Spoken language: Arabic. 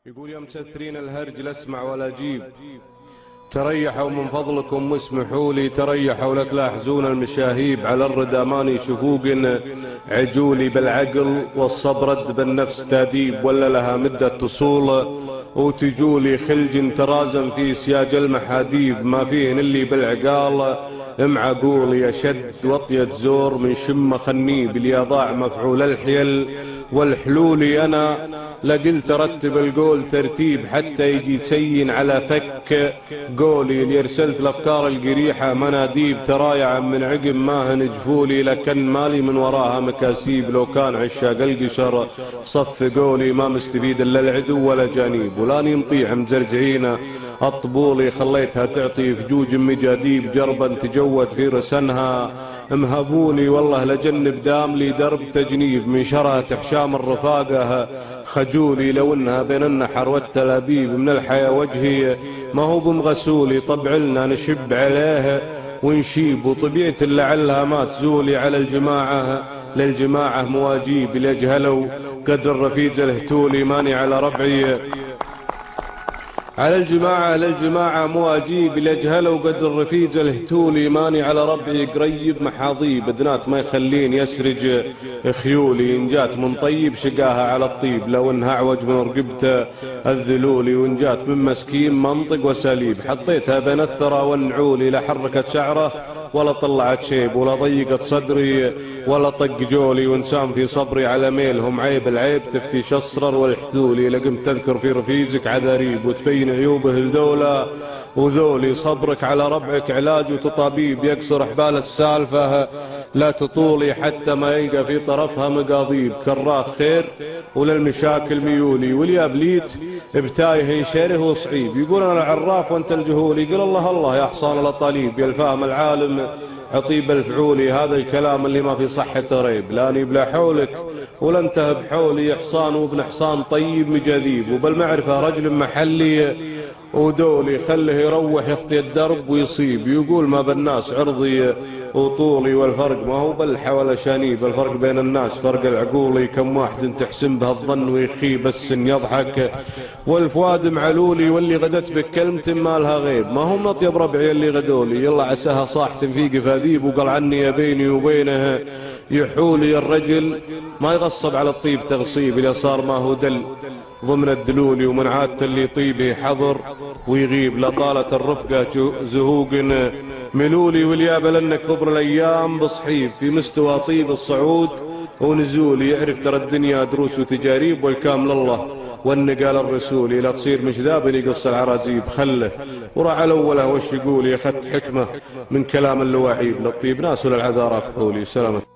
يقول يا مسثرين الهرج لا اسمع ولا اجيب، تريحوا من فضلكم واسمحوا لي تريحوا لا تلاحزون المشاهيب، على الردى ماني شفوق عجولي بالعقل والصبرد بالنفس تاديب، ولا لها مدة تصول وتجولي خلج ترازم في سياج المحاديب، ما فيهن اللي بالعقال معقول يشد وطية زور من شمة خنيب، اللي ضاع مفعول الحيل والحلول انا لقلت رتب القول ترتيب حتى يجي تسين على فك قولي، اللي ارسلت الافكار القريحة مناديب ترايع من عقب ما هنجفولي، لكن مالي من وراها مكاسيب، لو كان عشاق القشر صف قولي ما مستفيد الا العدو ولا جانيب، ولاني مطيع مزرجعينه الطبولي خليتها تعطي فجوج مجاديب، جربا تجود في رسنها مهبولي والله لجنب دام لي درب تجنيب، من شرها حشام الرفاقه خجولي، لو انها بين النحر والتلابيب من الحياة وجهي ما هو بمغسولي، طبع لنا نشب عليها ونشيب، وطبيعة لعلها ما تزولي على الجماعة للجماعة مواجيب، ليجهلوا قدر الرفيج الهتولي ماني على ربعي على الجماعة للجماعة مواجيب، ليجهلوا قدر الرفيج الهتولي ماني على ربعي قريب محاضيب، بدنات ما يخلين يسرج خيولي، إن جات من طيب شقاها على الطيب، لو انها اعوج من رقبته الذلولي، وإن جات من مسكين منطق وسليب، حطيتها بين الثرى والنعولي، لا حركت شعره ولا طلعت شيب، ولا ضيقت صدري ولا طق جولي، وانسان في صبري على ميلهم عيب العيب تفتيش الصرر والحذولي، لقمت تذكر في رفيجك عذاريب وتبين عيوبه لذولا وذولي، صبرك على ربعك علاج وتطابيب، يكسر حبال السالفة لا تطولي حتى ما يلقى في طرفها مقاضيب، كراخ خير وللمشاكل ميولي، واليابليت بتايه ينشره وصعيب، يقول انا العراف وانت الجهولي، يقول الله الله يا حصان الاطاليب، يا الفهم العالم عطيب الفعولي، هذا الكلام اللي ما في صحة ريب، لاني بلا حولك ولا انت بحولي، حصان وابن حصان طيب مجاذيب، وبالمعرفة رجل محلي ودولي، خله يروح يخطي الدرب ويصيب، يقول ما بالناس عرضي وطولي، والفرق ما هو بلحة ولا شانيب، الفرق بين الناس فرق العقولي، كم واحد تحسن بها الظن ويخيب السن يضحك والفؤاد معلولي، واللي غدت بك كلمة ما لها غيب، ما هم نطيب ربعي اللي غدولي، يلا عساها صاحت في قفاذيب، وقال عني يا بيني وبينها يحولي، الرجل ما يغصب على الطيب تغصيب، اللي صار ما هو دل ضمن الدلولي، ومن عادة اللي طيبه حضر ويغيب، لطالة الرفقة زهوق ملولي، واليابة لانك كبر الايام بصحيب، في مستوى طيب الصعود ونزولي، يعرف ترى الدنيا دروس وتجاريب، والكامل الله والنقال الرسولي، لا تصير مش ذابل يقص العرازيب، خله وراح على اوله وش يقول، اخذت حكمه من كلام اللواعيب، للطيب ناس وللعذارى فحولي. سلامة.